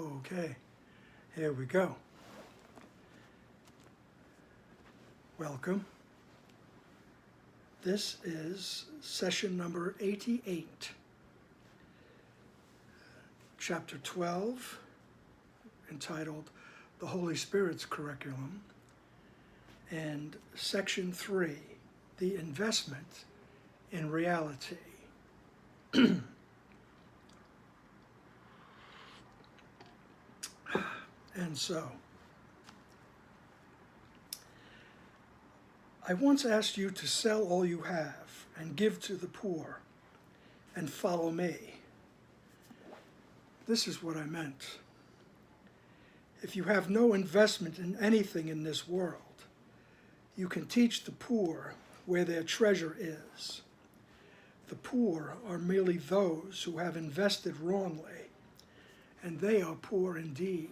Okay, here we go. Welcome. This is session number 88, chapter 12, entitled The Holy Spirit's Curriculum, and section 3, The Investment in Reality. And so, I once asked you to sell all you have and give to the poor and follow me. This is what I meant. If you have no investment in anything in this world, you can teach the poor where their treasure is. The poor are merely those who have invested wrongly, and they are poor indeed.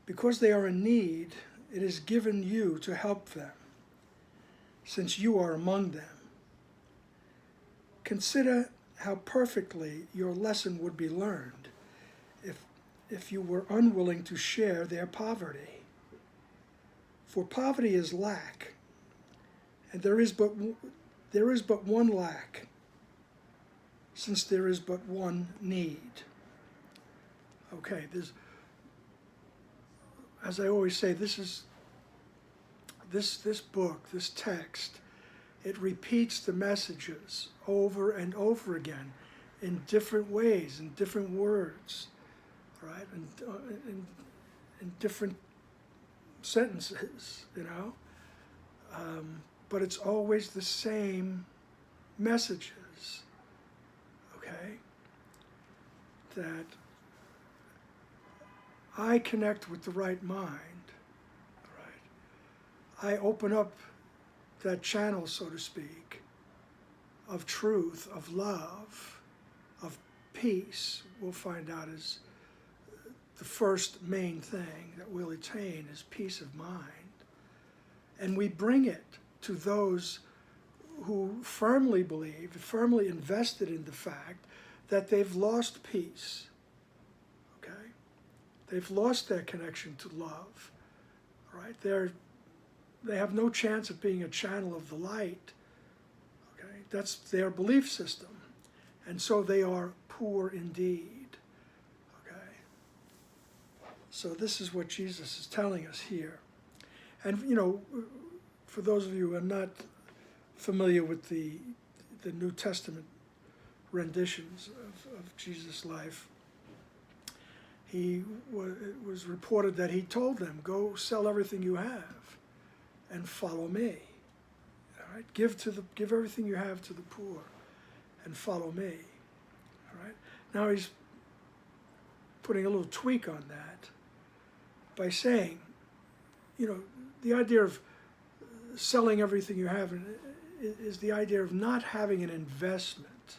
Because they are in need, it is given you to help them, since you are among them. Consider how perfectly your lesson would be learned if you were unwilling to share their poverty. For poverty is lack, and there is but one lack, since there is but one need. Okay, as I always say, this book, this text, it repeats the messages over and over again in different ways, in different words, right? And in different sentences, you know? But it's always the same messages, okay? That I connect with the right mind, right? I open up that channel, so to speak, of truth, of love, of peace. We'll find out is the first main thing that we'll attain is peace of mind. And we bring it to those who firmly believe, firmly invested in the fact that they've lost peace. They've lost their connection to love, right? They have no chance of being a channel of the light, okay? That's their belief system. And so they are poor indeed, okay? So this is what Jesus is telling us here. And, you know, for those of you who are not familiar with the New Testament renditions of Jesus' life, it was reported that he told them, go sell everything you have and follow me. All right? Give everything you have to the poor and follow me. All right? Now he's putting a little tweak on that by saying, you know, the idea of selling everything you have is the idea of not having an investment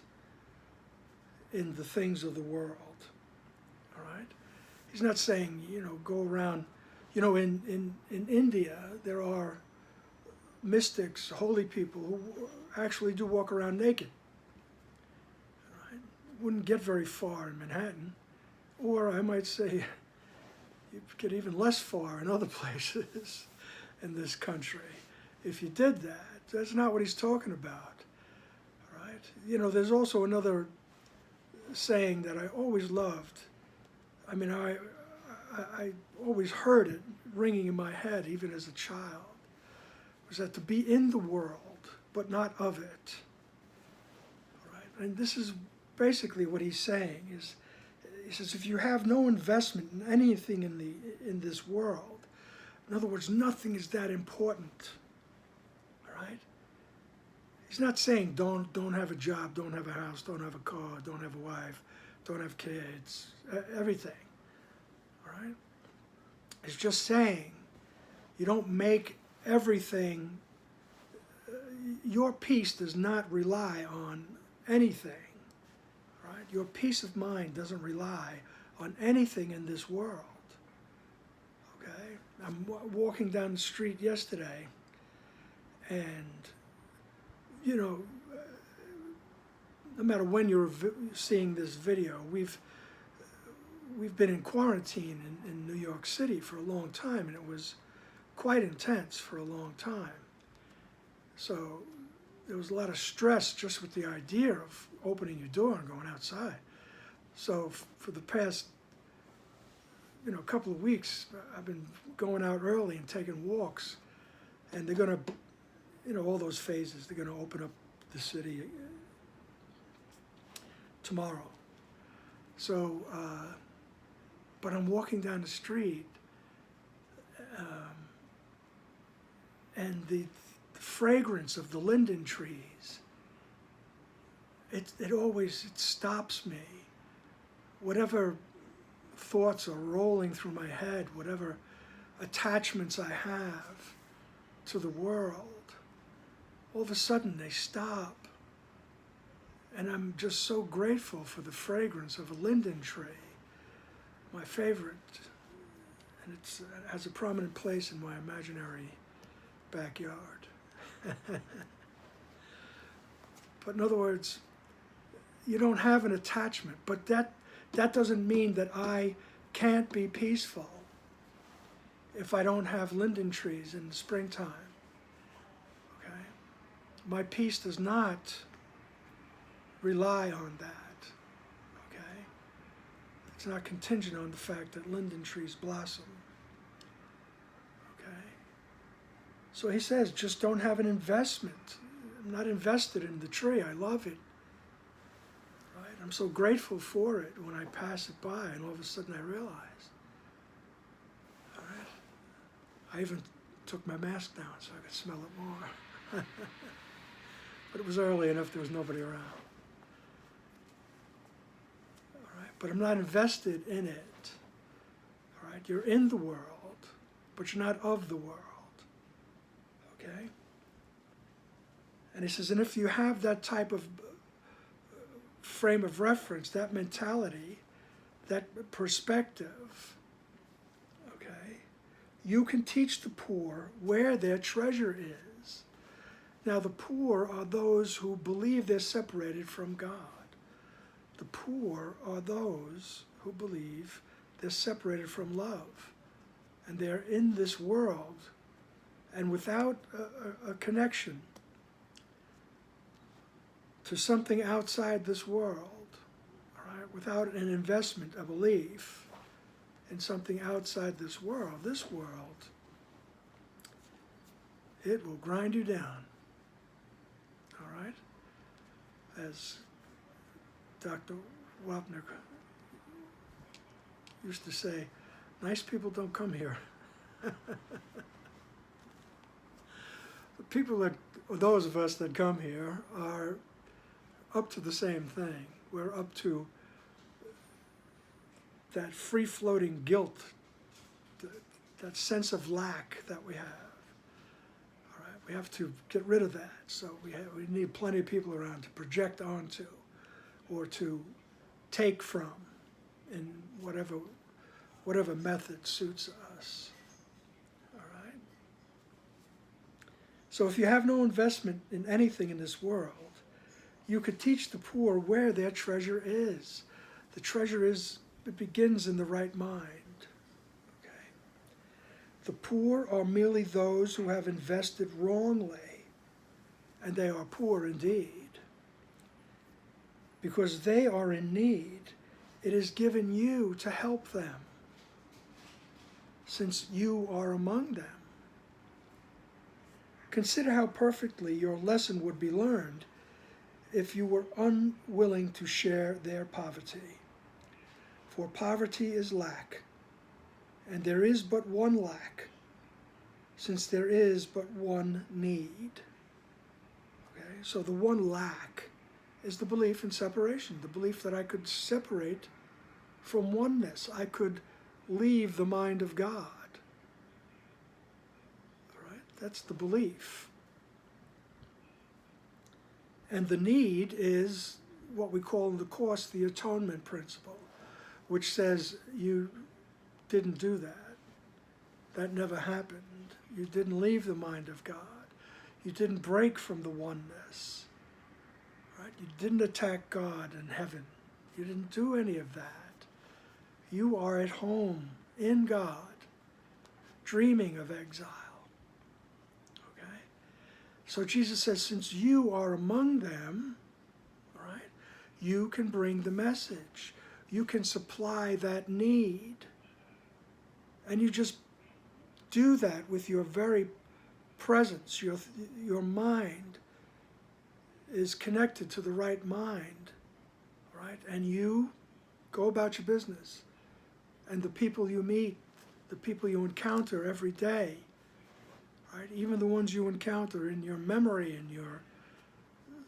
in the things of the world. He's not saying, you know, go around, you know, in India, there are mystics, holy people who actually do walk around naked. Right? Wouldn't get very far in Manhattan. Or I might say, you get even less far in other places in this country. If you did that, that's not what he's talking about. Right? You know, there's also another saying that I always loved. I mean, I always heard it ringing in my head, even as a child, was that to be in the world, but not of it. Right? And this is basically what he's saying, is he says, if you have no investment in anything in this world, in other words, nothing is that important. All right? He's not saying don't have a job, don't have a house, don't have a car, don't have a wife, don't have kids, everything, all right? It's just saying you don't make everything, your peace does not rely on anything, right? Your peace of mind doesn't rely on anything in this world, okay? I'm walking down the street yesterday, and, you know, no matter when you're seeing this video, we've been in quarantine in New York City for a long time, and it was quite intense for a long time. So there was a lot of stress just with the idea of opening your door and going outside. So for the past, couple of weeks, I've been going out early and taking walks, and they're gonna, all those phases, they're gonna open up the city tomorrow. So, but I'm walking down the street, and the fragrance of the linden trees, it stops me. Whatever thoughts are rolling through my head, whatever attachments I have to the world, all of a sudden they stop. And I'm just so grateful for the fragrance of a linden tree, my favorite. And it has a prominent place in my imaginary backyard. But in other words, you don't have an attachment, but that doesn't mean that I can't be peaceful if I don't have linden trees in the springtime. Okay? My peace does not rely on that. Okay? It's not contingent on the fact that linden trees blossom. Okay? So he says, just don't have an investment. I'm not invested in the tree. I love it. Right? I'm so grateful for it when I pass it by, and all of a sudden I realize. All right? I even took my mask down so I could smell it more. But it was early enough, there was nobody around. All right? But I'm not invested in it. All right? You're in the world, but you're not of the world. Okay? And he says, and if you have that type of frame of reference, that mentality, that perspective, okay, you can teach the poor where their treasure is. Now, the poor are those who believe they're separated from God. The poor are those who believe they're separated from love. And they're in this world, and without a connection to something outside this world, all right? Without an investment, a belief in something outside this world, it will grind you down, all right? As Dr. Wapner used to say, nice people don't come here. The people that, or those of us that come here, are up to the same thing. We're up to that free-floating guilt, that sense of lack that we have. All right, we have to get rid of that. So we need plenty of people around to project onto, or to take from, in whatever method suits us. All right. So if you have no investment in anything in this world, you could teach the poor where their treasure is. The treasure it begins in the right mind. Okay? The poor are merely those who have invested wrongly, and they are poor indeed. Because they are in need, it is given you to help them, since you are among them. Consider how perfectly your lesson would be learned if you were unwilling to share their poverty. For poverty is lack, and there is but one lack, since there is but one need. Okay? So the one lack is the belief in separation, the belief that I could separate from oneness. I could leave the mind of God. All right? That's the belief. And the need is what we call in the Course the atonement principle, which says you didn't do that. That never happened. You didn't leave the mind of God. You didn't break from the oneness. Right? You didn't attack God and heaven. You didn't do any of that. You are at home in God, dreaming of exile. Okay? So Jesus says, since you are among them, all right, you can bring the message. You can supply that need. And you just do that with your very presence. Your mind is connected to the right mind, right? And you go about your business. And the people you meet, the people you encounter every day, right? Even the ones you encounter in your memory and your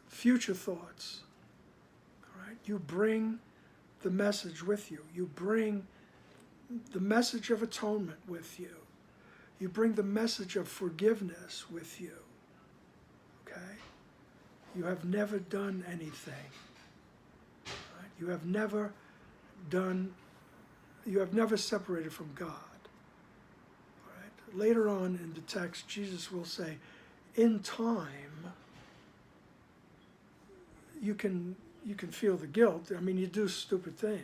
future thoughts, right? You bring the message with you. You bring the message of atonement with you. You bring the message of forgiveness with you. Okay? You have never done anything. Right? You have never separated from God. Right? Later on in the text, Jesus will say, in time, you can feel the guilt. I mean, you do stupid things.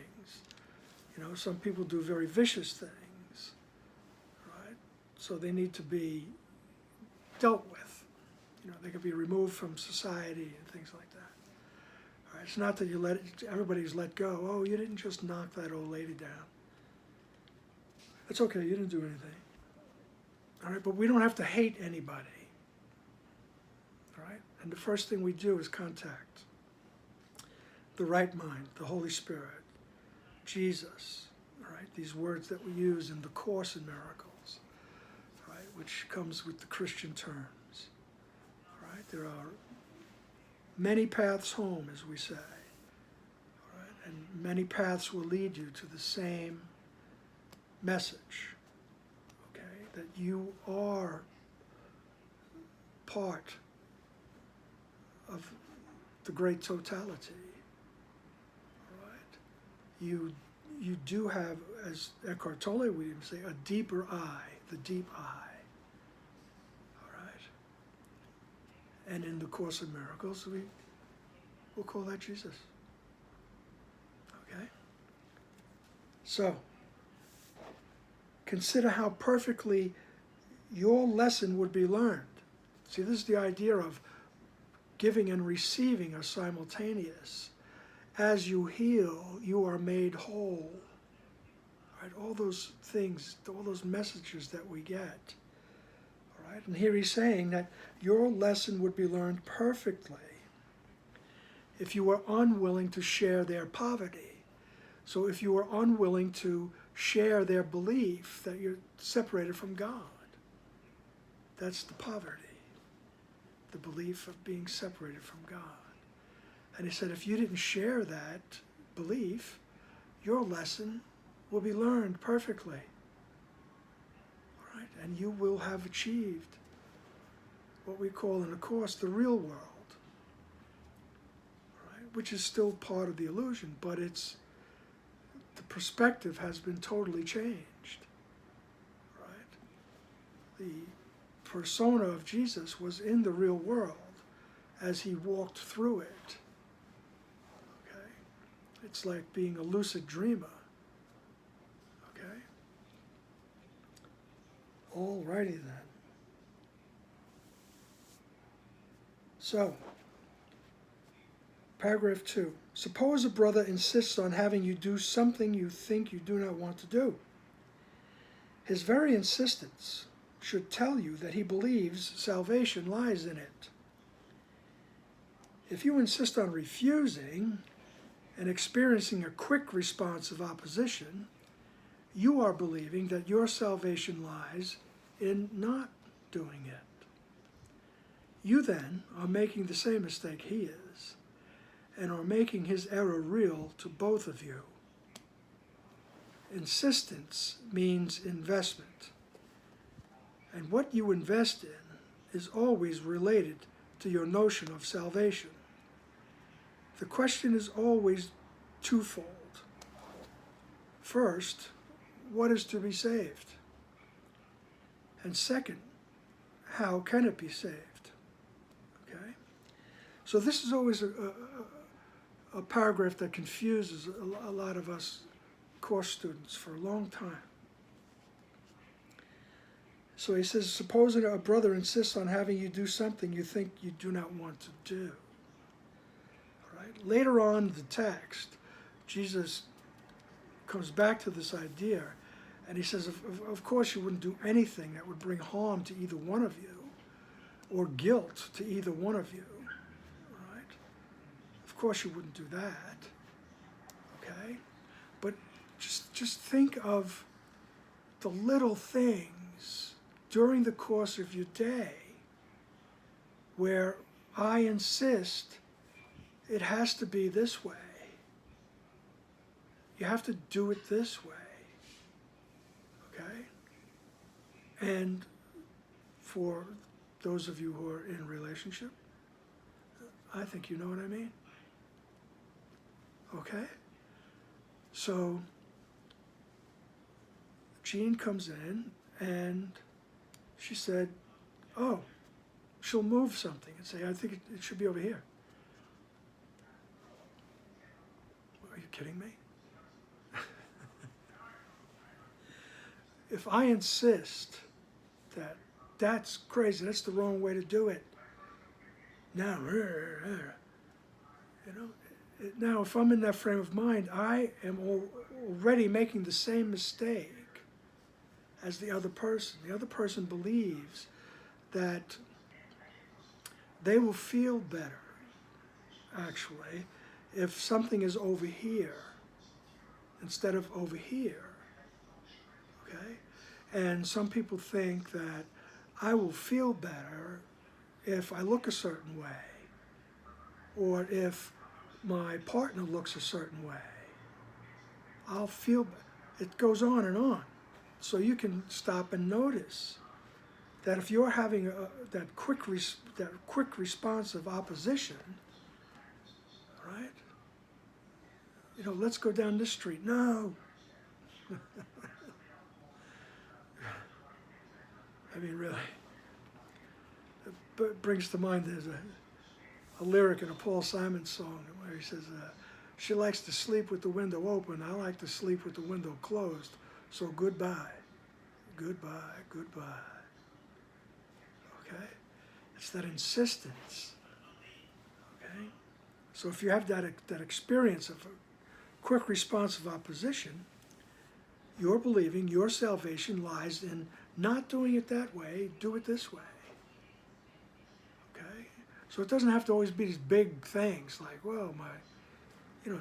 You know, some people do very vicious things, right? So they need to be dealt with. You know, they can be removed from society and things like that. All right? It's not that everybody's let go. Oh, you didn't just knock that old lady down. It's okay, you didn't do anything. All right, but we don't have to hate anybody. All right? And the first thing we do is contact the right mind, the Holy Spirit, Jesus, all right? These words that we use in the Course in Miracles, right? Which comes with the Christian terms, all right? There are many paths home, as we say, all right? And many paths will lead you to the same message, okay? That you are part of the great totality. You do have, as Eckhart Tolle would even say, a deeper eye, the deep eye. All right? And in the Course of Miracles, we'll call that Jesus. Okay? So, consider how perfectly your lesson would be learned. See, this is the idea of giving and receiving are simultaneous. As you heal, you are made whole. Right? All those things, all those messages that we get. All right? And here he's saying that your lesson would be learned perfectly if you were unwilling to share their poverty. So if you were unwilling to share their belief that you're separated from God, that's the poverty, the belief of being separated from God. And he said, if you didn't share that belief, your lesson will be learned perfectly. All right? And you will have achieved what we call in the Course the real world, all right? Which is still part of the illusion, but the perspective has been totally changed. Right? The persona of Jesus was in the real world as he walked through it. It's like being a lucid dreamer. Okay? All righty then. So, paragraph 2. Suppose a brother insists on having you do something you think you do not want to do. His very insistence should tell you that he believes salvation lies in it. If you insist on refusing, and experiencing a quick response of opposition, you are believing that your salvation lies in not doing it. You then are making the same mistake he is, and are making his error real to both of you. Insistence means investment, and what you invest in is always related to your notion of salvation. The question is always twofold. First, what is to be saved? And second, how can it be saved? Okay? So this is always a paragraph that confuses a lot of us course students for a long time. So he says, supposing a brother insists on having you do something you think you do not want to do. All right? Later on in the text, Jesus comes back to this idea, and he says, of course you wouldn't do anything that would bring harm to either one of you, or guilt to either one of you. All right? Of course you wouldn't do that. Okay? But just think of the little things during the course of your day where I insist it has to be this way. You have to do it this way. Okay? And for those of you who are in a relationship, I think you know what I mean. Okay? So Jean comes in and she said, oh, she'll move something and say, I think it should be over here. Are you kidding me? If I insist that that's crazy, that's the wrong way to do it, now, now if I'm in that frame of mind, I am already making the same mistake as the other person. The other person believes that they will feel better, actually, if something is over here instead of over here. Okay? And some people think that I will feel better if I look a certain way, or if my partner looks a certain way. I'll feel better. It goes on and on. So you can stop and notice that if you're having that quick responsive opposition, right? Let's go down this street. No. I mean, really. It brings to mind there's a lyric in a Paul Simon song where he says, she likes to sleep with the window open. I like to sleep with the window closed. So goodbye, goodbye, goodbye. Okay? It's that insistence. Okay? So if you have that experience of a quick responsive opposition, you're believing your salvation lies in not doing it that way, do it this way. Okay? So it doesn't have to always be these big things like, well,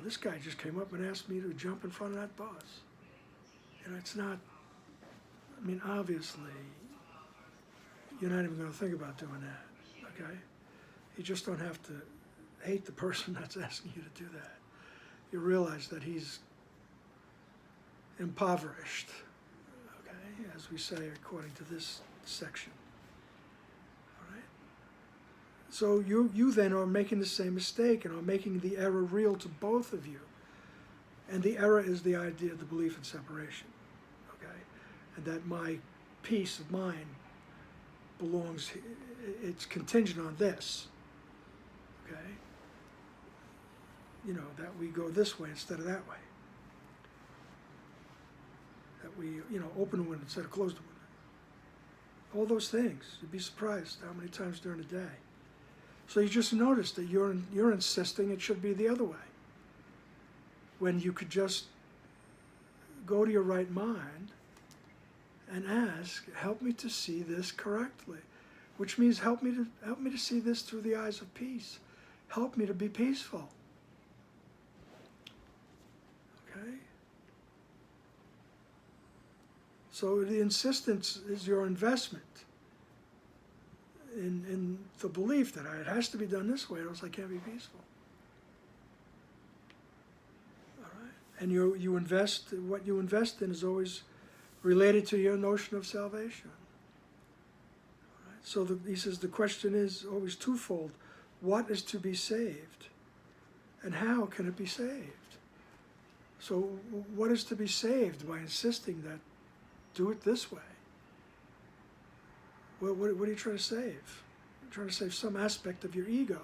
this guy just came up and asked me to jump in front of that bus. It's not, obviously, you're not even going to think about doing that, okay? You just don't have to hate the person that's asking you to do that. You realize that he's impoverished, okay, as we say according to this section. All right? So you then are making the same mistake and are making the error real to both of you. And the error is the idea of the belief in separation, okay? And that my peace of mind it's contingent on this, okay? That we go this way instead of that way. That we, open a window instead of close the window. All those things. You'd be surprised how many times during the day. So you just notice that you're insisting it should be the other way, when you could just go to your right mind and ask, help me to see this correctly, which means help me to see this through the eyes of peace. Help me to be peaceful. Okay? So the insistence is your investment in the belief that it has to be done this way, or else I can't be peaceful. All right? And what you invest in is always related to your notion of salvation. All right? So he says the question is always twofold. What is to be saved? And how can it be saved? So what is to be saved by insisting that do it this way? Well, what are you trying to save? You're trying to save some aspect of your ego.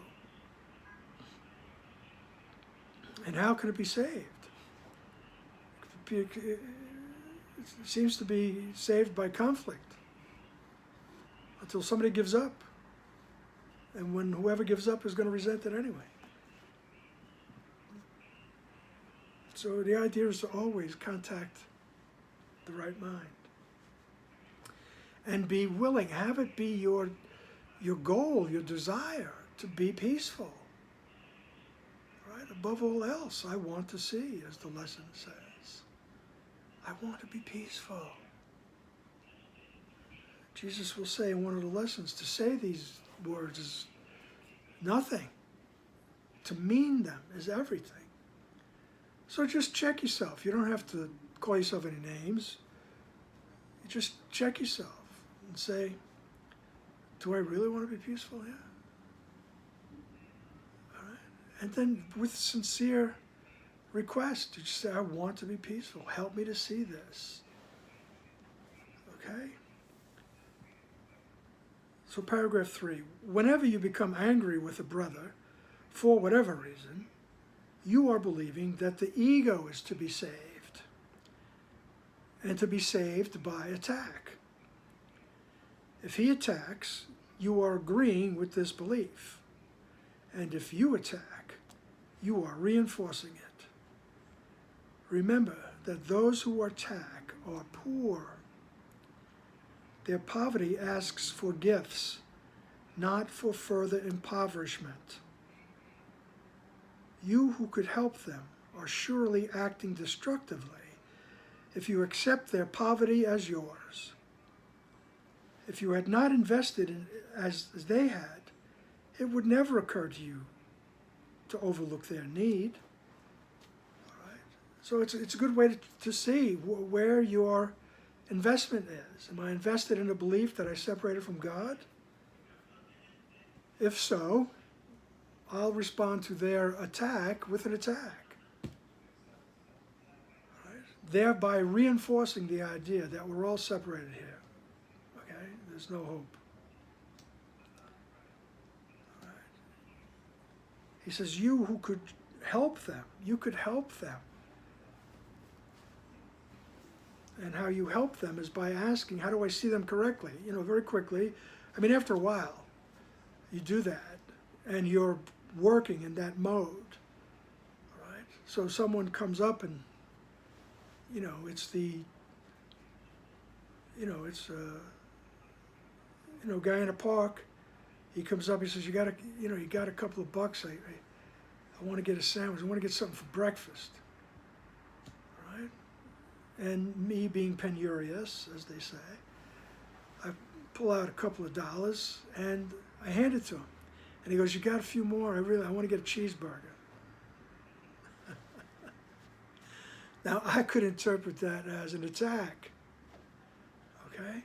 And how can it be saved? it seems to be saved by conflict until somebody gives up. And when whoever gives up is going to resent it anyway. So the idea is to always contact the right mind. And be willing, have it be your goal, your desire to be peaceful. Right? Above all else, I want to see, as the lesson says. I want to be peaceful. Jesus will say in one of the lessons, to say these words is nothing. To mean them is everything. So just check yourself. You don't have to call yourself any names. You just check yourself and say, do I really want to be peaceful here? All right. And then with sincere request, you just say, I want to be peaceful. Help me to see this. Okay? So paragraph 3, whenever you become angry with a brother, for whatever reason, you are believing that the ego is to be saved, and to be saved by attack. If he attacks, you are agreeing with this belief. And if you attack, you are reinforcing it. Remember that those who attack are poor. Their poverty asks for gifts, not for further impoverishment. You who could help them are surely acting destructively if you accept their poverty as yours. If you had not invested in as they had, it would never occur to you to overlook their need. All right? So it's a good way to see where your investment is. Am I invested in a belief that I separated from God? If so, I'll respond to their attack with an attack. Right? Thereby reinforcing the idea that we're all separated here. Okay? There's no hope. Right? He says, you who could help them, you could help them. And how you help them is by asking, how do I see them correctly? You know, very quickly. I mean, after a while, you do that, and you're working in that mode, all right? So someone comes up and, guy in a park, he comes up, he says, you got a couple of bucks, I want to get a sandwich, I want to get something for breakfast, all right? And me being penurious, as they say, I pull out a couple of dollars and I hand it to him. And he goes, you got a few more? I want to get a cheeseburger. Now, I could interpret that as an attack, okay?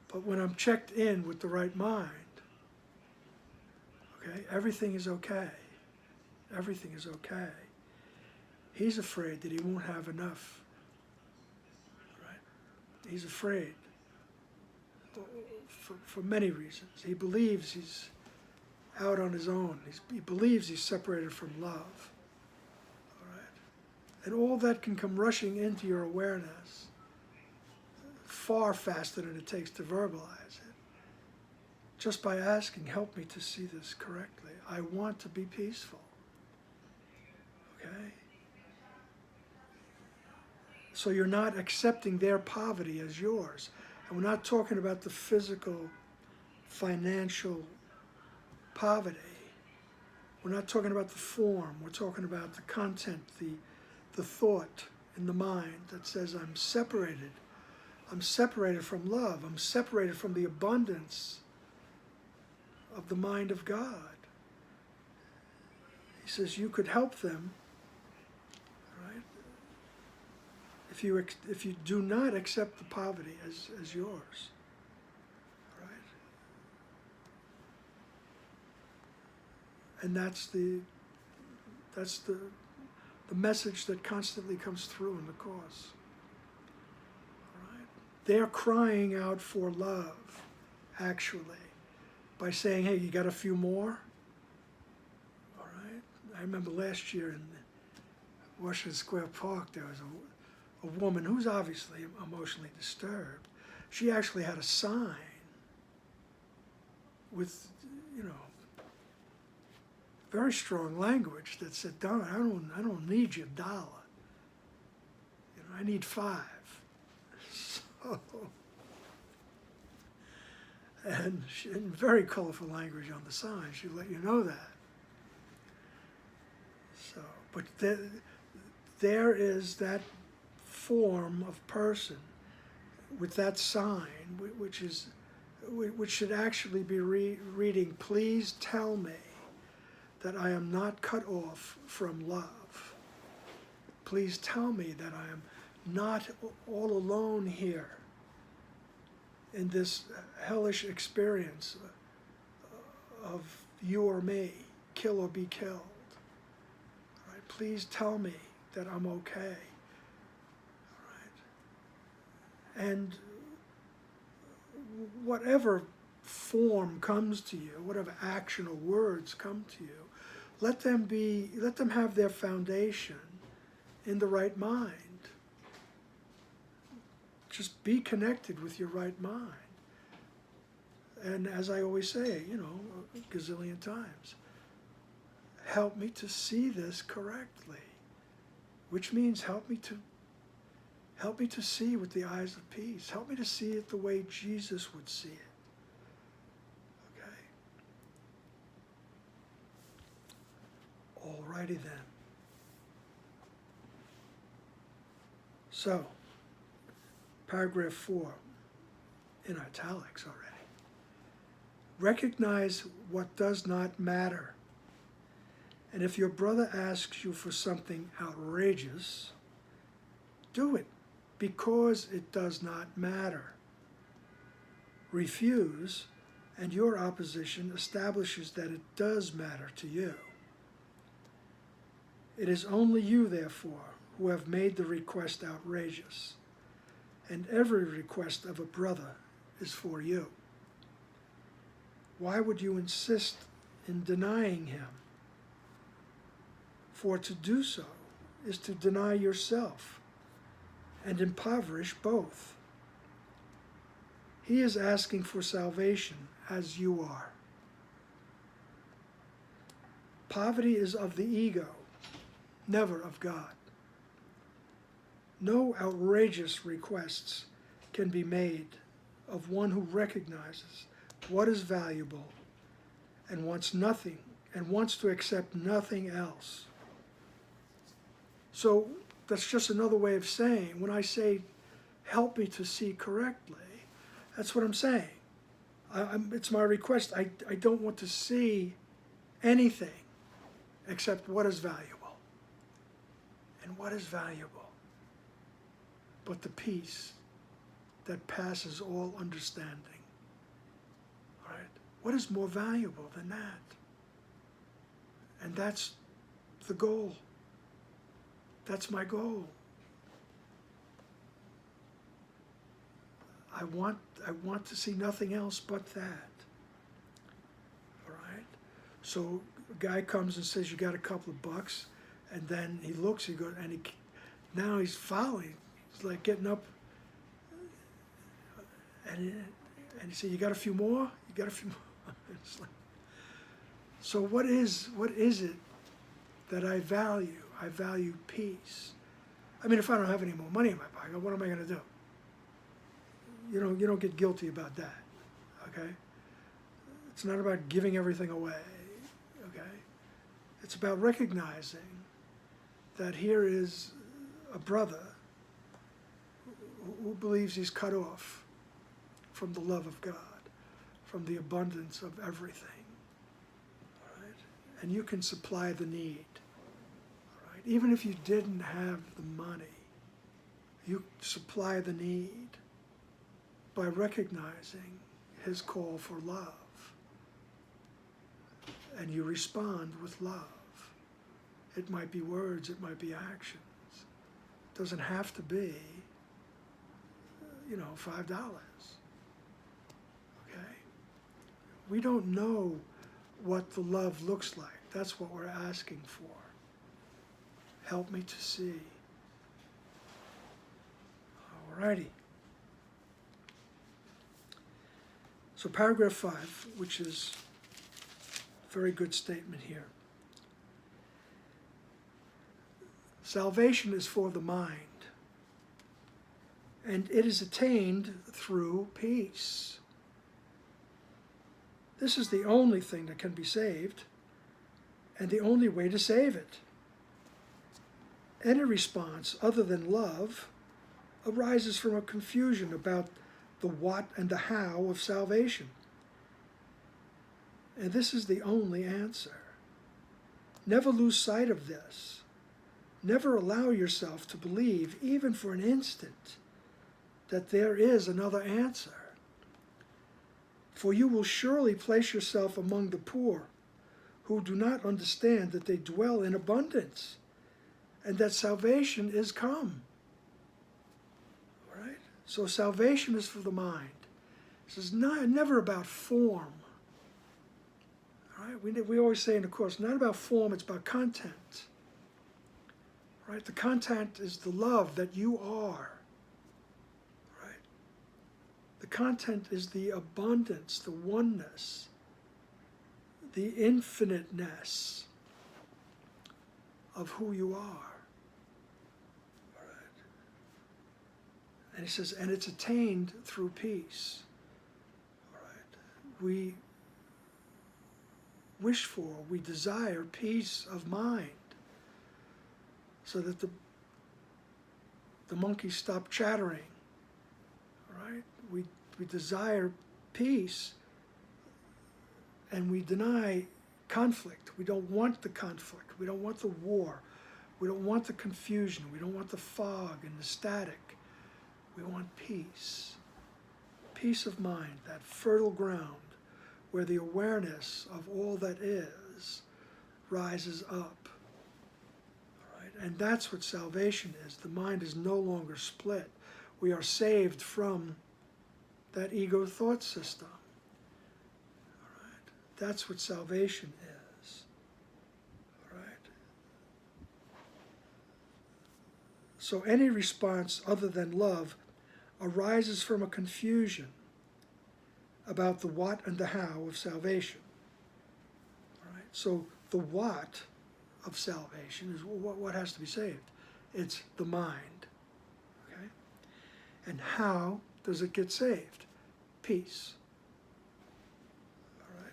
But when I'm checked in with the right mind, okay, everything is okay. Everything is okay. He's afraid that he won't have enough, right? He's afraid for many reasons. He believes he's out on his own. He believes he's separated from love. All right? And all that can come rushing into your awareness far faster than it takes to verbalize it. Just by asking, help me to see this correctly. I want to be peaceful. Okay? So you're not accepting their poverty as yours. And we're not talking about the physical, financial poverty. We're not talking about the form. We're talking about the content, the thought in the mind that says, I'm separated. I'm separated from love. I'm separated from the abundance of the mind of God. He says, you could help them, right? If you do not accept the poverty as yours, right? And that's the message that constantly comes through in the Course. All right? They're crying out for love, actually, by saying, hey, you got a few more? All right? I remember last year Washington Square Park, there was a woman who's obviously emotionally disturbed. She actually had a sign with, you know, very strong language that said, "Donna, I don't need your dollar. You know, I need 5." So, and in very colorful language on the sign, she let you know that. So, but there is that form of person with that sign, which should actually be reading, "Please tell me that I am not cut off from love. Please tell me that I am not all alone here in this hellish experience of you or me, kill or be killed. All right? Please tell me that I'm okay." All right? And whatever form comes to you, whatever action or words come to you, let them have their foundation in the right mind. Just be connected with your right mind. And as I always say, you know, a gazillion times, help me to see this correctly, which means help me to see with the eyes of peace. Help me to see it the way Jesus would see it. Okay? Alrighty then. So, paragraph 4, in italics already. Recognize what does not matter. And if your brother asks you for something outrageous, do it because it does not matter. Refuse, and your opposition establishes that it does matter to you. It is only you, therefore, who have made the request outrageous, and every request of a brother is for you. Why would you insist in denying him? For to do so is to deny yourself and impoverish both. He is asking for salvation as you are. Poverty is of the ego, never of God. No outrageous requests can be made of one who recognizes what is valuable and wants nothing, and wants to accept nothing else. So that's just another way of saying, when I say, help me to see correctly, that's what I'm saying. It's my request. I don't want to see anything except what is valuable. And what is valuable but the peace that passes all understanding? All right? What is more valuable than that? And that's the goal. That's my goal. I want to see nothing else but that. All right? So a guy comes and says, "You got a couple of bucks," and then he looks, he goes, and now he's following. He's like getting up, and he said, "You got a few more? You got a few more?" It's like, so what is it that I value? I value peace. I mean, if I don't have any more money in my pocket, what am I going to do? You don't get guilty about that, okay? It's not about giving everything away, okay? It's about recognizing that here is a brother who believes he's cut off from the love of God, from the abundance of everything, all right? And you can supply the need. Even if you didn't have the money, you supply the need by recognizing his call for love. And you respond with love. It might be words, it might be actions. It doesn't have to be, $5. Okay? We don't know what the love looks like. That's what we're asking for. Help me to see. Alrighty. So paragraph 5, which is a very good statement here. Salvation is for the mind, and it is attained through peace. This is the only thing that can be saved, and the only way to save it. Any response other than love arises from a confusion about the what and the how of salvation. And this is the only answer. Never lose sight of this. Never allow yourself to believe, even for an instant, that there is another answer. For you will surely place yourself among the poor, who do not understand that they dwell in abundance, and that salvation is come. Right? So salvation is for the mind. This is never about form. Right? We always say in the Course, not about form, it's about content. Right? The content is the love that you are. Right? The content is the abundance, the oneness, the infiniteness of who you are. And he says, and it's attained through peace. All right. We wish for, we desire peace of mind, so that the monkeys stop chattering. All right. We desire peace, and we deny conflict. We don't want the conflict. We don't want the war. We don't want the confusion. We don't want the fog and the static. We want peace. Peace of mind, that fertile ground where the awareness of all that is rises up. All right? And that's what salvation is. The mind is no longer split. We are saved from that ego thought system. All right? That's what salvation is. All right? So any response other than love arises from a confusion about the what and the how of salvation. All right? So the what of salvation is what has to be saved. It's the mind. Okay? And how does it get saved? Peace. All right?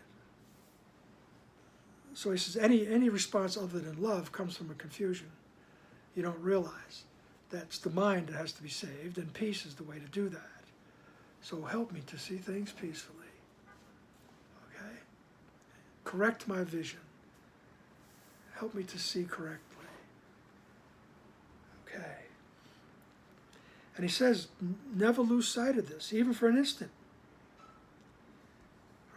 So he says any response other than love comes from a confusion. You don't realize that's the mind that has to be saved, and peace is the way to do that. So help me to see things peacefully. Okay? Correct my vision. Help me to see correctly. Okay. And he says, never lose sight of this, even for an instant.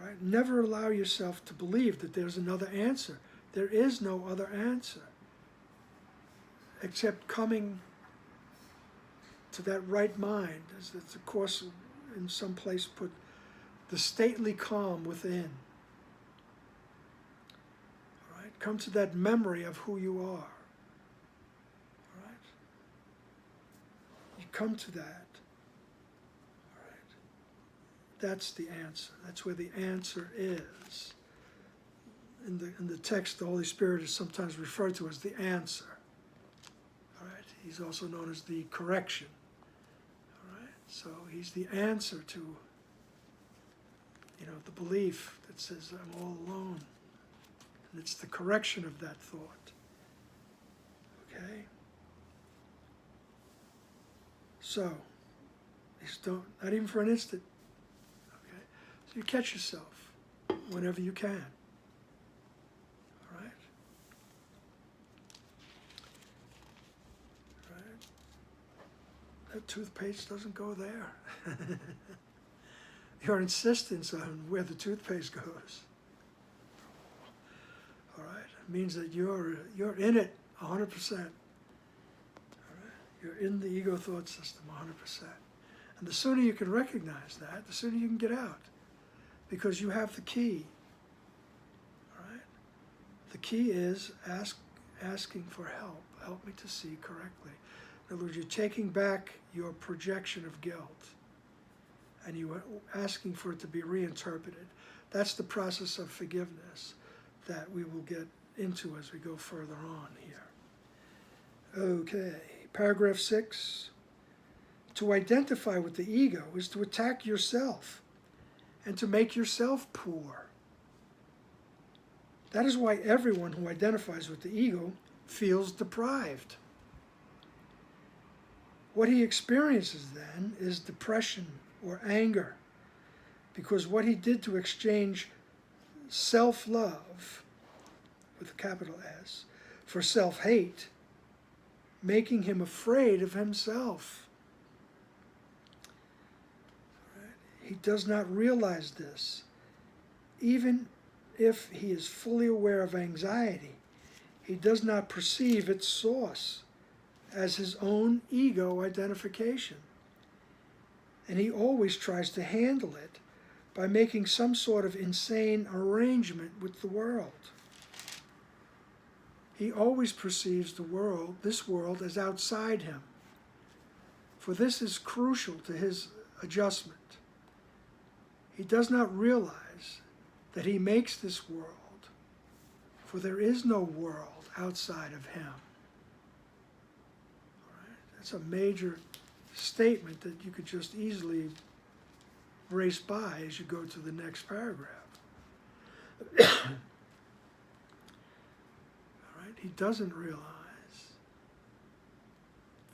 Right? Never allow yourself to believe that there's another answer. There is no other answer except coming to that right mind, as the Course in some place put, the stately calm within. All right? Come to that memory of who you are. All right? You come to that. All right? That's the answer. That's where the answer is. In the text, the Holy Spirit is sometimes referred to as the answer. All right? He's also known as the correction. So he's the answer to, the belief that says I'm all alone. And it's the correction of that thought. Okay? So, not even for an instant. Okay? So you catch yourself whenever you can. All right? That toothpaste doesn't go there. Your insistence on where the toothpaste goes, all right, means that you're in it 100%. All right? You're in the ego thought system 100%. And the sooner you can recognize that, the sooner you can get out, because you have the key. All right? The key is asking for help. Help me to see correctly. In other words, you're taking back your projection of guilt and you are asking for it to be reinterpreted. That's the process of forgiveness that we will get into as we go further on here. Okay, paragraph 6. To identify with the ego is to attack yourself and to make yourself poor. That is why everyone who identifies with the ego feels deprived. What he experiences then is depression or anger, because what he did to exchange self-love, with a capital S, for self-hate, making him afraid of himself. He does not realize this. Even if he is fully aware of anxiety, he does not perceive its source as his own ego identification. And he always tries to handle it by making some sort of insane arrangement with the world. He always perceives this world as outside him, for this is crucial to his adjustment. He does not realize that he makes this world, for there is no world outside of him. All right? That's a major statement that you could just easily race by as you go to the next paragraph. All right? He doesn't realize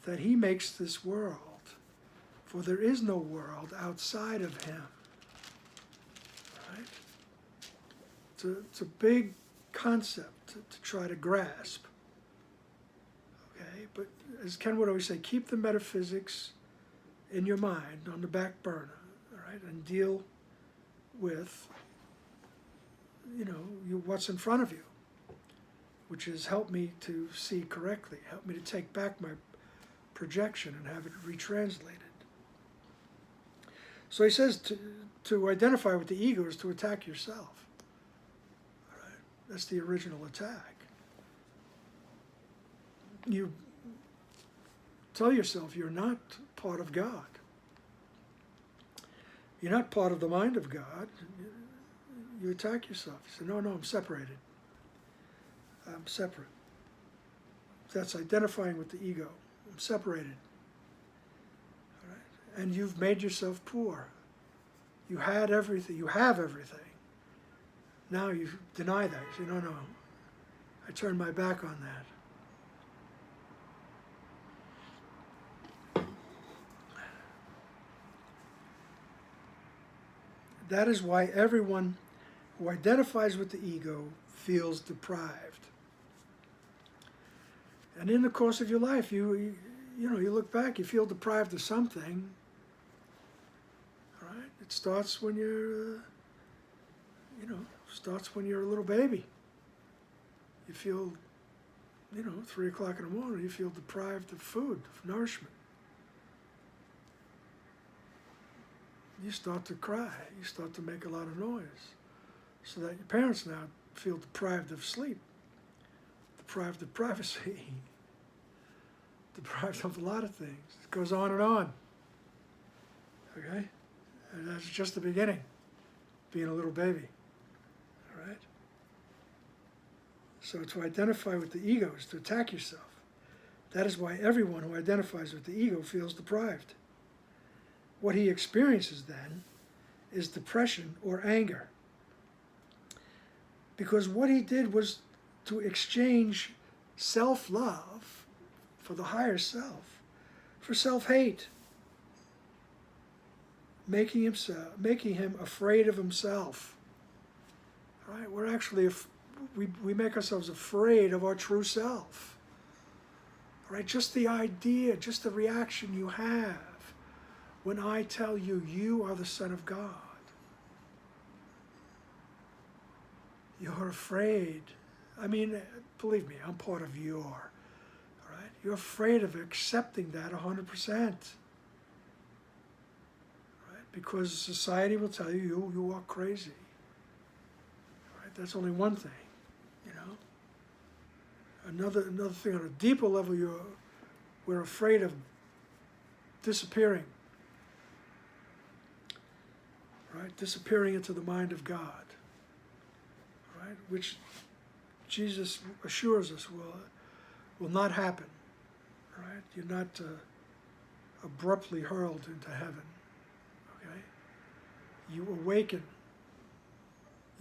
that he makes this world, for there is no world outside of him. Right? It's a big concept to try to grasp. Okay, but as Ken would always say, keep the metaphysics in your mind on the back burner, all right, and deal with, what's in front of you, which is help me to see correctly, help me to take back my projection and have it retranslated. So he says to identify with the ego is to attack yourself. All right? That's the original attack. You tell yourself you're not part of God. You're not part of the mind of God. You attack yourself. You say, no, I'm separated. I'm separate. That's identifying with the ego. I'm separated. All right? And you've made yourself poor. You had everything. You have everything. Now you deny that. You say, no, I turned my back on that. That is why everyone who identifies with the ego feels deprived. And in the course of your life, you look back, you feel deprived of something. All right? It starts when you're, a little baby. You feel, 3 o'clock in the morning, you feel deprived of food, of nourishment. You start to cry. You start to make a lot of noise. So that your parents now feel deprived of sleep, deprived of privacy, deprived of a lot of things. It goes on and on. Okay? And that's just the beginning, being a little baby. All right? So to identify with the ego is to attack yourself. That is why everyone who identifies with the ego feels deprived. What he experiences then is depression or anger. Because what he did was to exchange self-love for the higher self, for self-hate, making him afraid of himself. All right? We're actually, we make ourselves afraid of our true self. All right? Just the idea, just the reaction you have when I tell you, you are the Son of God. You're afraid. I mean, believe me, I'm part of your. All right? You're afraid of accepting that 100%. Right? Because society will tell you, you are crazy. All right? That's only one thing, Another thing on a deeper level, we're afraid of disappearing, right? Disappearing into the mind of God, right? Which Jesus assures us will not happen, right? You're not abruptly hurled into heaven, okay? You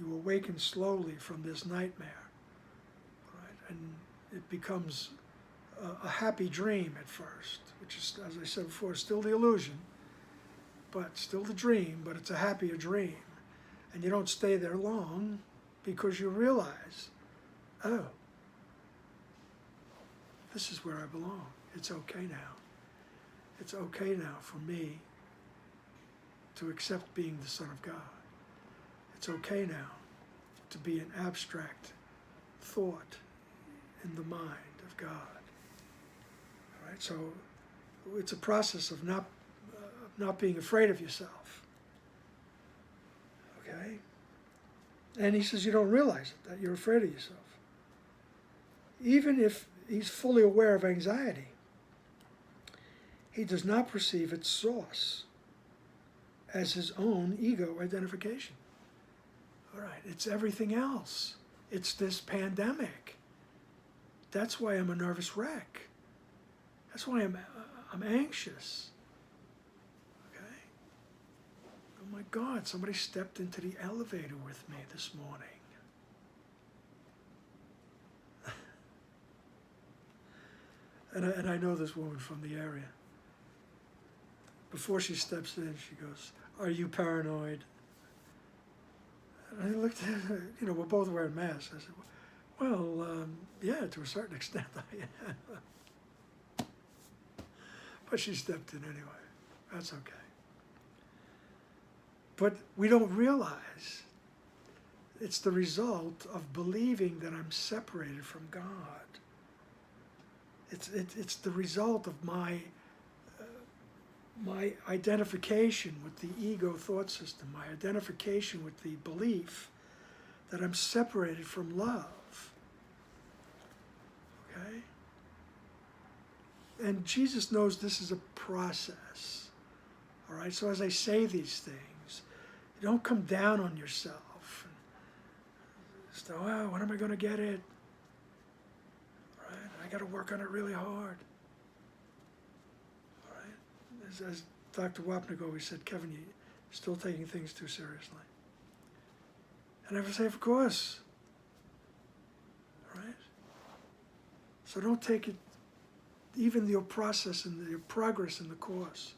awaken slowly from this nightmare, right? And it becomes a happy dream at first, which is, as I said before, still the illusion, but still the dream, but it's a happier dream. And you don't stay there long because you realize, oh, this is where I belong. It's okay now. It's okay now for me to accept being the Son of God. It's okay now to be an abstract thought in the mind of God. All right, so it's a process of not being afraid of yourself. Okay? And he says you don't realize it, that you're afraid of yourself. Even if he's fully aware of anxiety, he does not perceive its source as his own ego identification. All right, it's everything else. It's this pandemic. That's why I'm a nervous wreck. That's why I'm anxious. Okay? Oh my God, somebody stepped into the elevator with me this morning. And I know this woman from the area. Before she steps in, she goes, "Are you paranoid?" And I looked at her, we're both wearing masks. I said, well, yeah, to a certain extent I am. But she stepped in anyway. That's okay. But we don't realize it's the result of believing that I'm separated from God. It's the result of my identification with the ego thought system, my identification with the belief that I'm separated from love. Okay? And Jesus knows this is a process. All right? So as I say these things, you don't come down on yourself. So, well, when am I going to get it? All right? I got to work on it really hard. As Dr. Wapnick always said, Kevin, you're still taking things too seriously. And I would say, of course. All right? So don't take it, even your process and your progress in the course.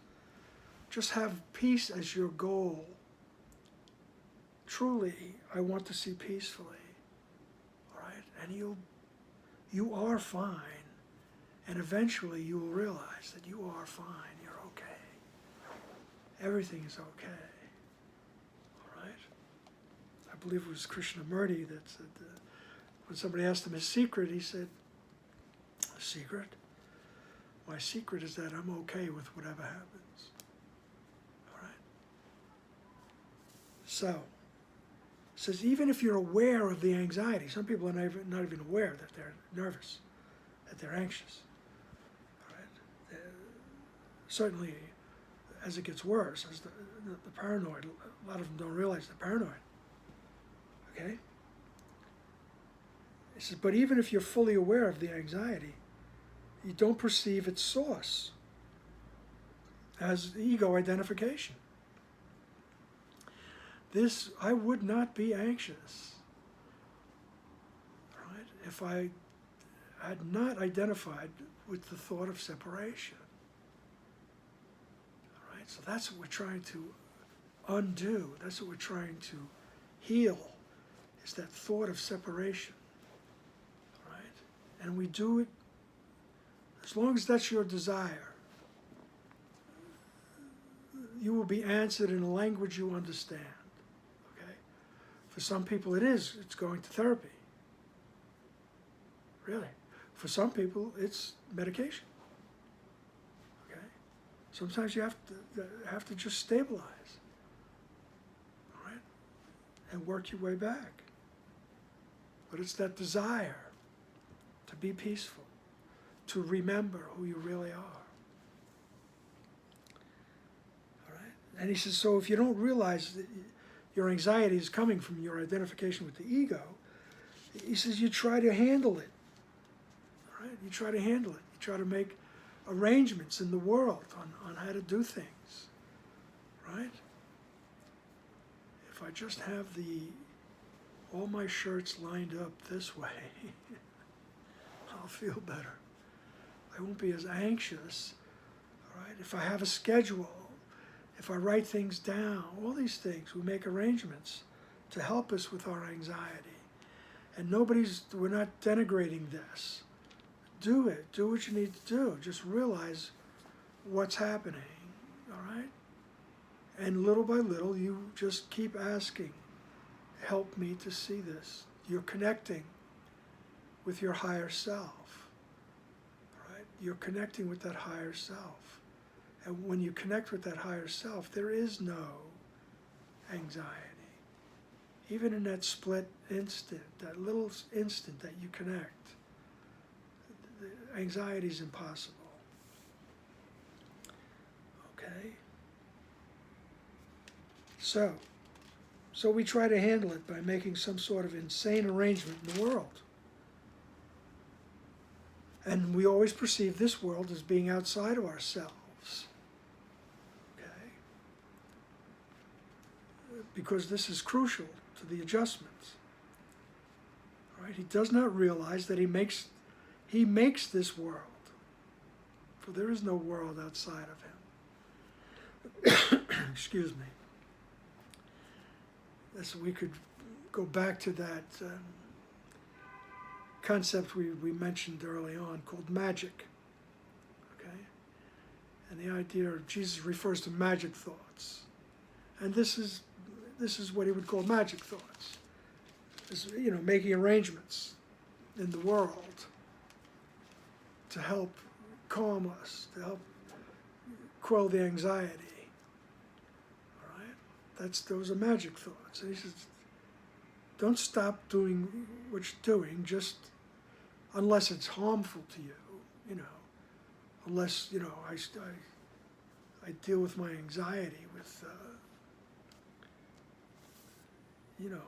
Just have peace as your goal. Truly, I want to see peacefully. All right? And you are fine. And eventually you will realize that you are fine. You're okay. Everything is okay. All right? I believe it was Krishnamurti that said that when somebody asked him his secret, he said, "A secret? My secret is that I'm okay with whatever happens." All right? So, it says even if you're aware of the anxiety, some people are not even aware that they're nervous, that they're anxious. Certainly, as it gets worse, as the paranoid, a lot of them don't realize they're paranoid. Okay? It says, but even if you're fully aware of the anxiety, you don't perceive its source as ego identification. I would not be anxious, right, if I had not identified with the thought of separation. So that's what we're trying to undo. That's what we're trying to heal, is that thought of separation. All right? And we do it as long as that's your desire. You will be answered in a language you understand. Okay? For some people it's going to therapy. Really. For some people it's medication. Sometimes you have to just stabilize, all right, and work your way back. But it's that desire to be peaceful, to remember who you really are. All right? And he says, so if you don't realize that your anxiety is coming from your identification with the ego, he says you try to handle it. All right? You try to handle it. You try to make arrangements in the world on how to do things. Right? If I just have all my shirts lined up this way, I'll feel better. I won't be as anxious. All right? If I have a schedule, if I write things down, all these things, we make arrangements to help us with our anxiety. And we're not denigrating this. Do it. Do what you need to do. Just realize what's happening. All right? And little by little, you just keep asking, help me to see this. You're connecting with your higher self. Right? You're connecting with that higher self. And when you connect with that higher self, there is no anxiety. Even in that split instant, that little instant that you connect, the anxiety is impossible. Okay? So we try to handle it by making some sort of insane arrangement in the world. And we always perceive this world as being outside of ourselves. Okay? Because this is crucial to the adjustments. Right? He does not realize that he makes this world. For there is no world outside of him. Excuse me. So we could go back to that concept we mentioned early on called magic. Okay? And the idea of Jesus refers to magic thoughts. And this is what he would call magic thoughts. Is, making arrangements in the world to help calm us, to help quell the anxiety. Those are magic thoughts. And he says, don't stop doing what you're doing, just unless it's harmful to you, unless, I deal with my anxiety with, a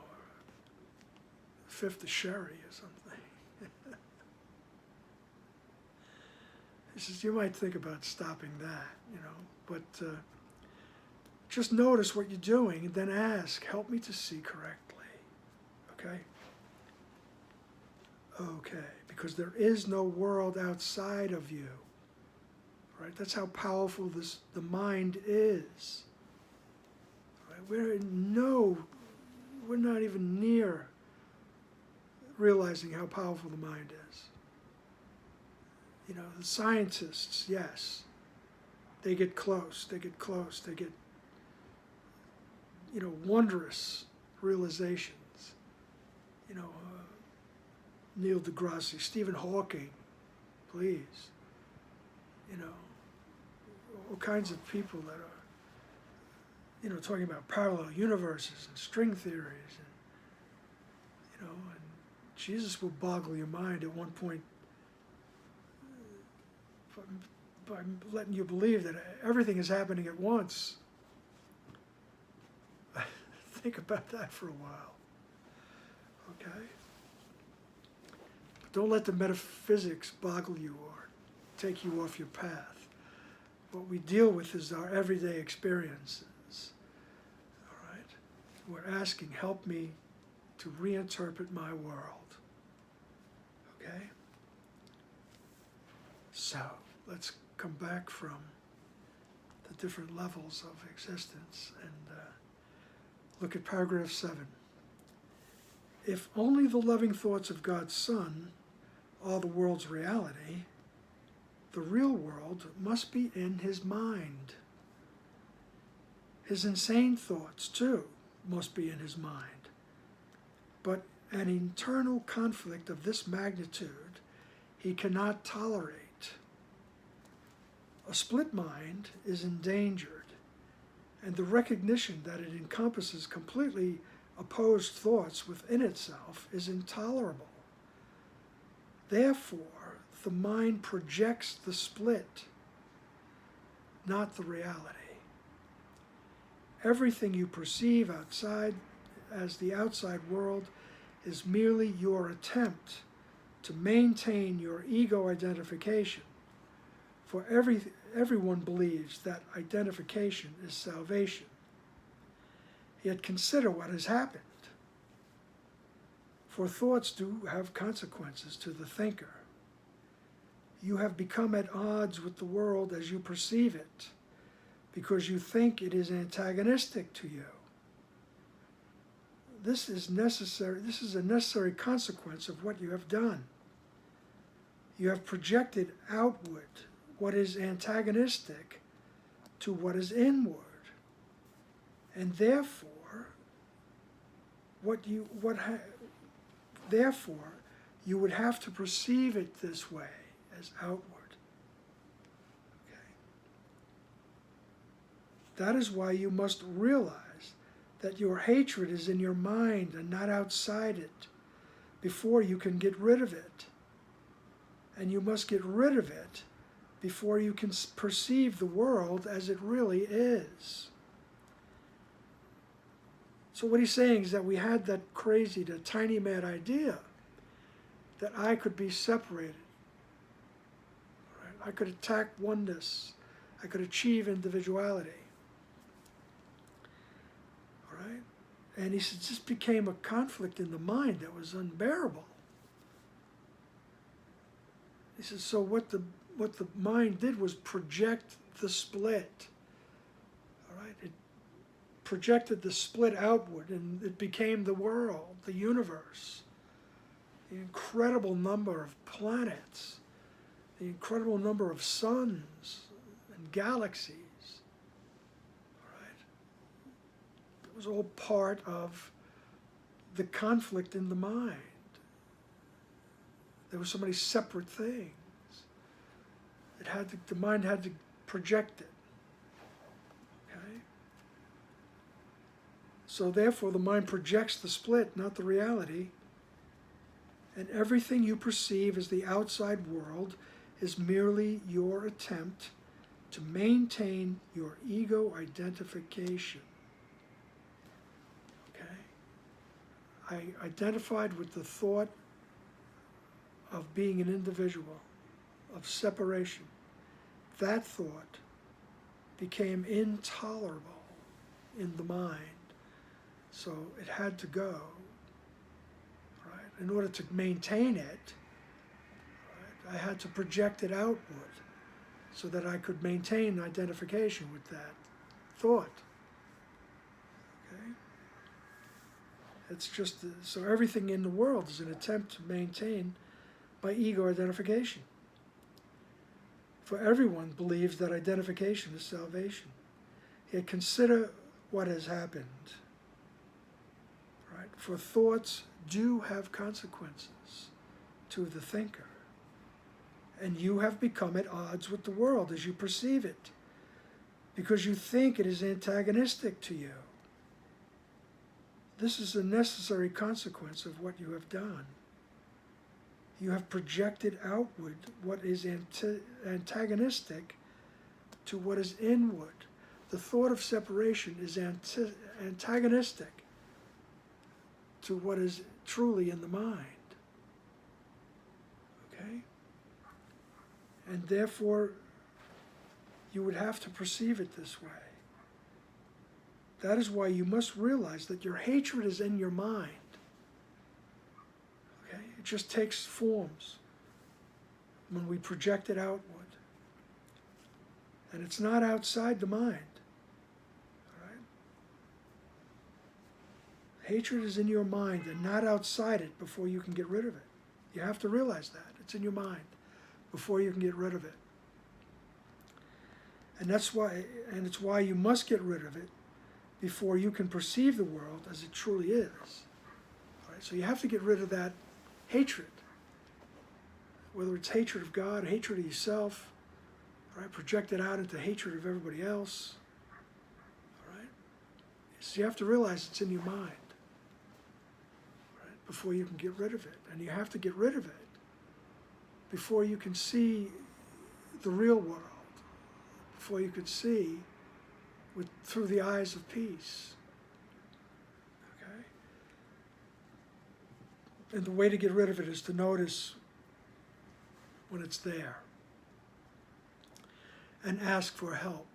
fifth of sherry or something. He says, you might think about stopping that, but just notice what you're doing and then ask, help me to see correctly. Okay? Okay, because there is no world outside of you. Right? That's how powerful the mind is. Right? We're not even near realizing how powerful the mind is. The scientists, yes, they get close, they get wondrous realizations. Neil deGrasse, Stephen Hawking, please. All kinds of people that are, talking about parallel universes and string theories. And Jesus will boggle your mind at one point by letting you believe that everything is happening at once. Think about that for a while, okay? But don't let the metaphysics boggle you or take you off your path. What we deal with is our everyday experiences, all right? We're asking, help me to reinterpret my world, okay? So, let's come back from the different levels of existence and look at paragraph 7. If only the loving thoughts of God's Son are the world's reality, the real world must be in his mind. His insane thoughts, too, must be in his mind. But an internal conflict of this magnitude he cannot tolerate. A split mind is endangered, and the recognition that it encompasses completely opposed thoughts within itself is intolerable. Therefore, the mind projects the split, not the reality. Everything you perceive outside as the outside world is merely your attempt to maintain your ego identification, for everyone believes that identification is salvation. Yet consider what has happened. For thoughts do have consequences to the thinker. You have become at odds with the world as you perceive it, because you think it is antagonistic to you. This is a necessary consequence of what you have done. You have projected outward what is antagonistic to what is inward. And therefore, you would have to perceive it this way, as outward. Okay. That is why you must realize that your hatred is in your mind and not outside it before you can get rid of it. And you must get rid of it before you can perceive the world as it really is. So what he's saying is that we had that tiny mad idea that I could be separated. Right? I could attack oneness. I could achieve individuality. All right? And he said, it just became a conflict in the mind that was unbearable. He says, so what the mind did was project the split. All right? It projected the split outward, and it became the world, the universe, the incredible number of planets, the incredible number of suns and galaxies. All right? It was all part of the conflict in the mind. There were so many separate things. The mind had to project it. Okay? So therefore, the mind projects the split, not the reality. And everything you perceive as the outside world is merely your attempt to maintain your ego identification. Okay? I identified with the thought of being an individual, of separation. That thought became intolerable in the mind, so it had to go. Right? In order to maintain it, right, I had to project it outward so that I could maintain identification with that thought. Okay? It's just, so everything in the world is an attempt to maintain my ego identification. For everyone believes that identification is salvation. Yet consider what has happened. Right? For thoughts do have consequences to the thinker. And you have become at odds with the world as you perceive it, because you think it is antagonistic to you. This is a necessary consequence of what you have done. You have projected outward what is antagonistic to what is inward. The thought of separation is antagonistic to what is truly in the mind. Okay? And therefore, you would have to perceive it this way. That is why you must realize that your hatred is in your mind. It just takes forms when we project it outward. And it's not outside the mind. All right? Hatred is in your mind and not outside it before you can get rid of it. You have to realize that. It's in your mind before you can get rid of it. And it's why you must get rid of it before you can perceive the world as it truly is. All right? So you have to get rid of that hatred, whether it's hatred of God, hatred of yourself, right? Project it out into hatred of everybody else, all right? So you have to realize it's in your mind, right? Before you can get rid of it, and you have to get rid of it before you can see the real world, before you could see through the eyes of peace. Okay? And the way to get rid of it is to notice when it's there and ask for help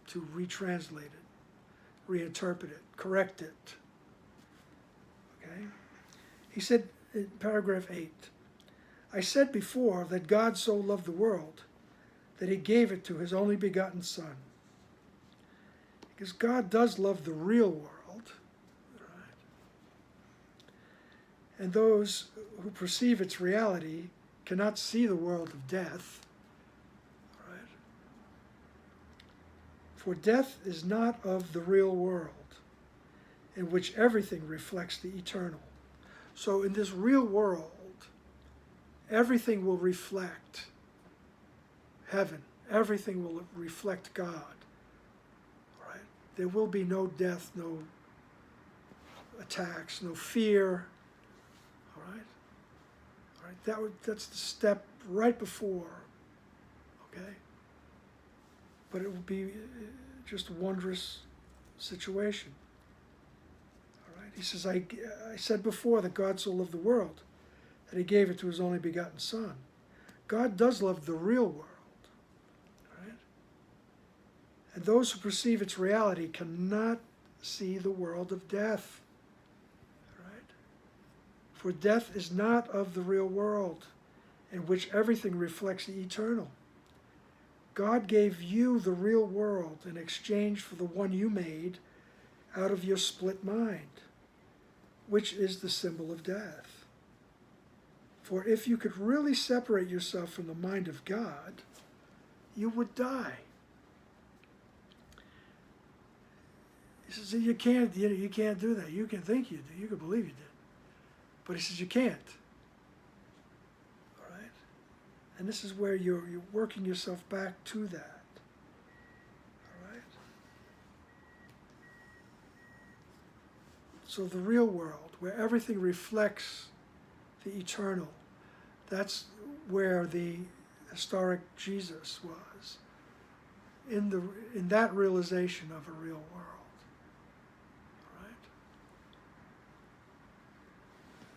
to retranslate it, reinterpret it, correct it. Okay? He said in paragraph 8, I said before that God so loved the world that he gave it to his only begotten Son. Because God does love the real world, right? And those who perceive its reality cannot see the world of death, right? For death is not of the real world, in which everything reflects the eternal. So in this real world, everything will reflect heaven. Everything will reflect God. Right? There will be no death, no attacks, no fear. All right? All right? That's the step right before. Okay? But it will be just a wondrous situation. All right? He says, I said before that God so loved the world that he gave it to his only begotten Son. God does love the real world. Right? And those who perceive its reality cannot see the world of death. Right? For death is not of the real world, in which everything reflects the eternal. God gave you the real world in exchange for the one you made out of your split mind, which is the symbol of death. For if you could really separate yourself from the mind of God, you would die. He says, you can't do that. You can think you do. You can believe you did. But he says, you can't. All right? And this is where you're working yourself back to that. All right? So the real world, where everything reflects the eternal, that's where the historic Jesus was, in that realization of a real world.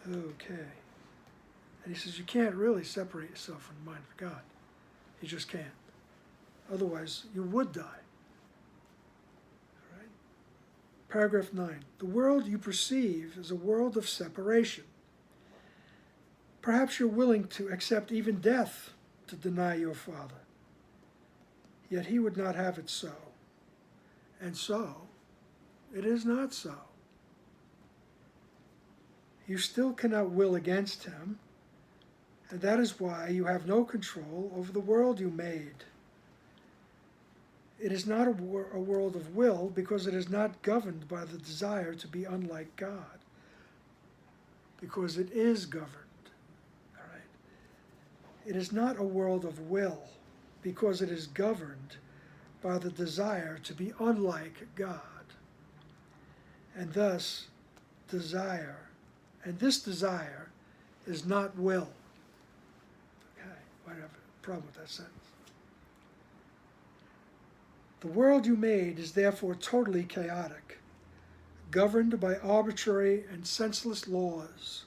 All right? Okay. And he says you can't really separate yourself from the mind of God. You just can't. Otherwise, you would die. All right? Paragraph 9. The world you perceive is a world of separation. Perhaps you're willing to accept even death to deny your Father. Yet he would not have it so. And so, it is not so. You still cannot will against him, and that is why you have no control over the world you made. It is not a world of will because it is not governed by the desire to be unlike God, because it is governed. It is not a world of will, because it is governed by the desire to be unlike God. And thus, this desire is not will. Okay, I have a problem with that sentence. The world you made is therefore totally chaotic, governed by arbitrary and senseless laws,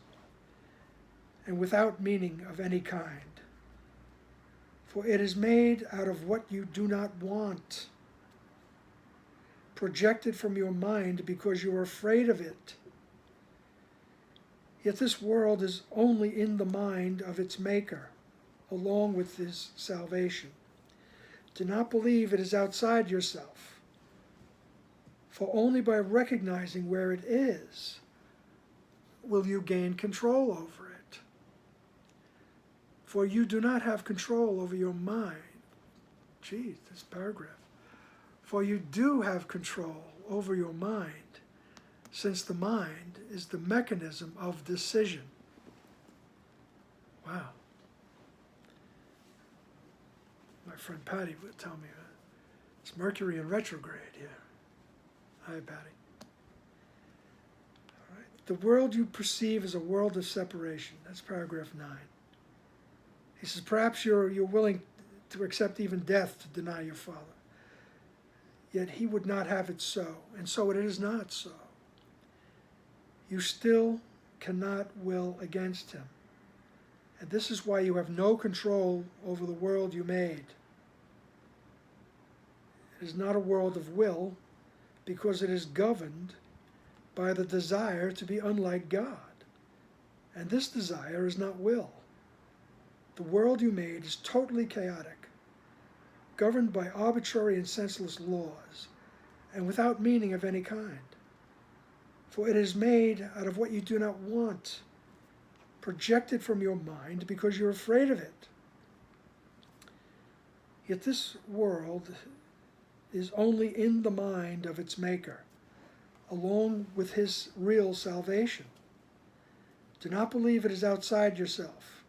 and without meaning of any kind. For it is made out of what you do not want, projected from your mind because you are afraid of it. Yet this world is only in the mind of its maker, along with his salvation. Do not believe it is outside yourself, for only by recognizing where it is will you gain control over it. For you do not have control over your mind. Geez, this paragraph. For you do have control over your mind, since the mind is the mechanism of decision. Wow. My friend Patty would tell me it's Mercury in retrograde here. Hi, Patty. All right. The world you perceive is a world of separation. That's paragraph 9. He says, perhaps you're willing to accept even death to deny your Father. Yet he would not have it so, and so it is not so. You still cannot will against him. And this is why you have no control over the world you made. It is not a world of will, because it is governed by the desire to be unlike God. And this desire is not will. The world you made is totally chaotic, governed by arbitrary and senseless laws, and without meaning of any kind. For it is made out of what you do not want, projected from your mind because you're afraid of it. Yet this world is only in the mind of its maker, along with his real salvation. Do not believe it is outside yourself,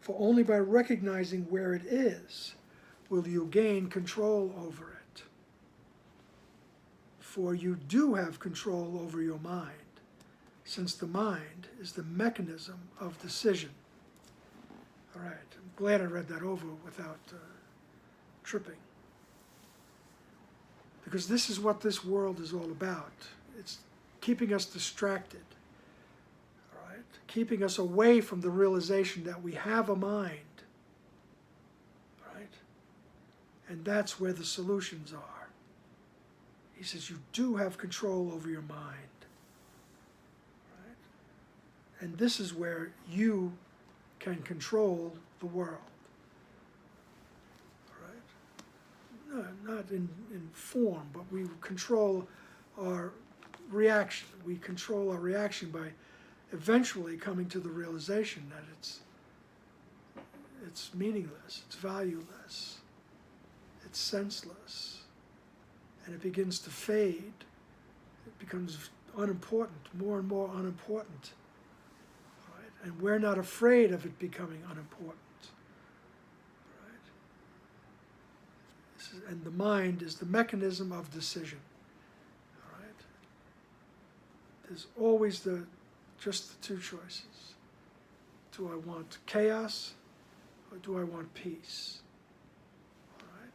for only by recognizing where it is will you gain control over it. For you do have control over your mind, since the mind is the mechanism of decision. All right, I'm glad I read that over without tripping. Because this is what this world is all about. It's keeping us distracted, all right? Keeping us away from the realization that we have a mind, right? And that's where the solutions are. He says you do have control over your mind, right? And this is where you can control the world. No, not in form, but we control our reaction. We control our reaction by eventually coming to the realization that it's meaningless, it's valueless, it's senseless, and it begins to fade. It becomes unimportant, more and more unimportant. Right? And we're not afraid of it becoming unimportant. And the mind is the mechanism of decision. All right? There's always just the two choices. Do I want chaos or do I want peace? All right?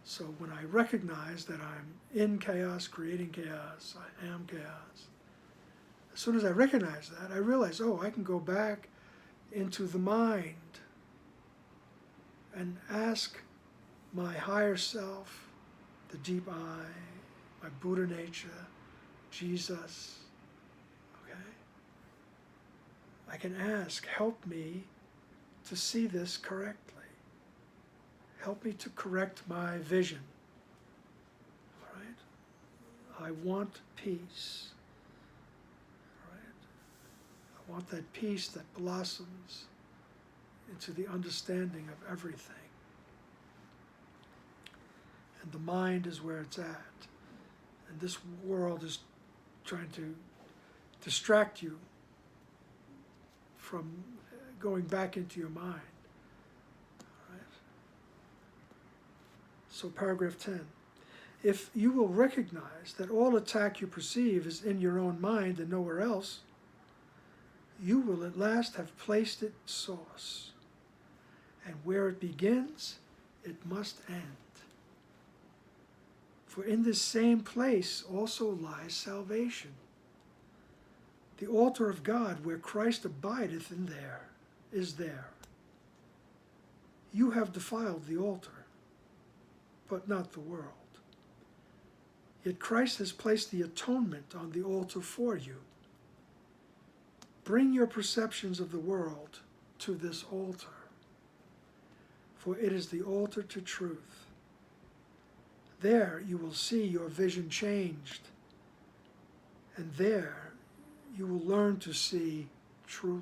So when I recognize that I'm in chaos, creating chaos, I am chaos, as soon as I recognize that, I realize, oh, I can go back into the mind and ask my higher self, the deep I, my Buddha nature, Jesus, okay? I can ask, help me to see this correctly. Help me to correct my vision, all right? I want peace, all right? I want that peace that blossoms into the understanding of everything. And the mind is where it's at. And this world is trying to distract you from going back into your mind. All right? So paragraph 10. If you will recognize that all attack you perceive is in your own mind and nowhere else, you will at last have placed its source. And where it begins, it must end. For in this same place also lies salvation. The altar of God, where Christ abideth in there, is there. You have defiled the altar, but not the world. Yet Christ has placed the atonement on the altar for you. Bring your perceptions of the world to this altar, for it is the altar to truth. There you will see your vision changed, and there you will learn to see truly.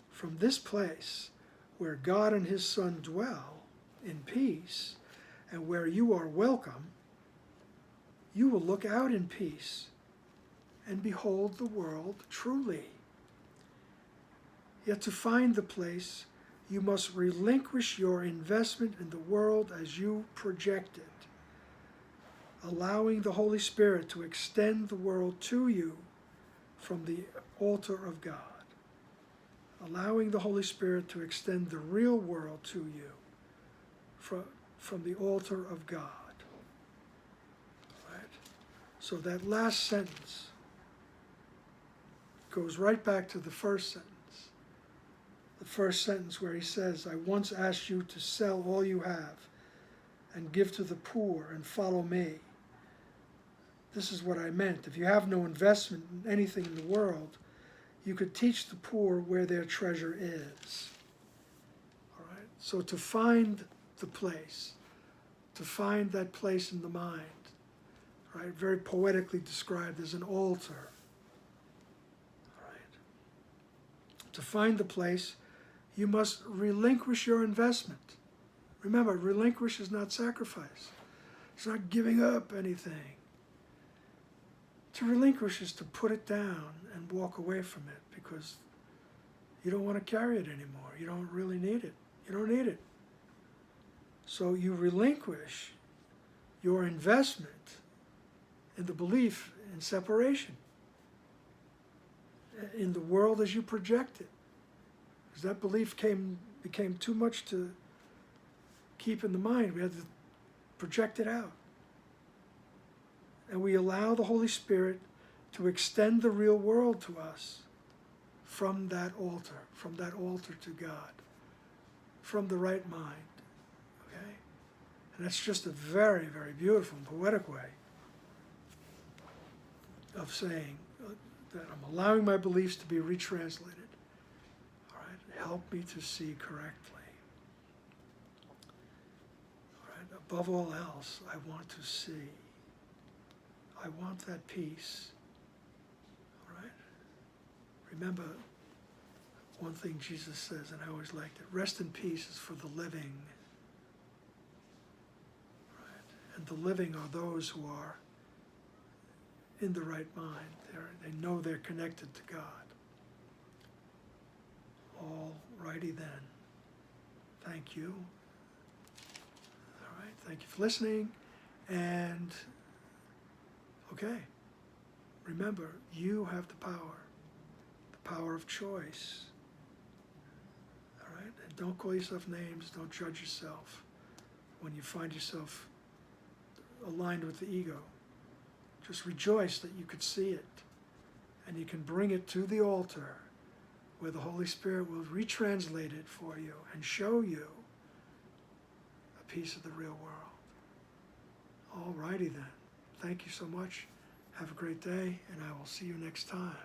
From this place, where God and his Son dwell in peace, and where you are welcome, you will look out in peace and behold the world truly. Yet to find the place, you must relinquish your investment in the world as you project it, allowing the Holy Spirit to extend the world to you from the altar of God. allowing the Holy Spirit to extend the real world to you from the altar of God. Right? So that last sentence goes right back to the first sentence. The first sentence where he says, I once asked you to sell all you have and give to the poor and follow me. This is what I meant. If you have no investment in anything in the world, you could teach the poor where their treasure is. All right? So to find the place, to find that place in the mind, right? Very poetically described as an altar. All right? To find the place, you must relinquish your investment. Remember, relinquish is not sacrifice. It's not giving up anything. To relinquish is to put it down and walk away from it because you don't want to carry it anymore. You don't really need it. You don't need it. So you relinquish your investment in the belief in separation, in the world as you project it. Because that belief became too much to keep in the mind. We had to project it out. And we allow the Holy Spirit to extend the real world to us from that altar to God, from the right mind. Okay? And that's just a very, very beautiful and poetic way of saying that I'm allowing my beliefs to be retranslated. All right? Help me to see correctly. All right? Above all else, I want to see. I want that peace. All right? Remember one thing Jesus says, and I always liked it, rest in peace is for the living. Right? And the living are those who are in the right mind. They know they're connected to God. All righty then. Thank you. All right, thank you for listening. And okay, remember, you have the power of choice. All right, and don't call yourself names, don't judge yourself when you find yourself aligned with the ego. Just rejoice that you could see it, and you can bring it to the altar where the Holy Spirit will retranslate it for you and show you a piece of the real world. All righty then. Thank you so much. Have a great day, and I will see you next time.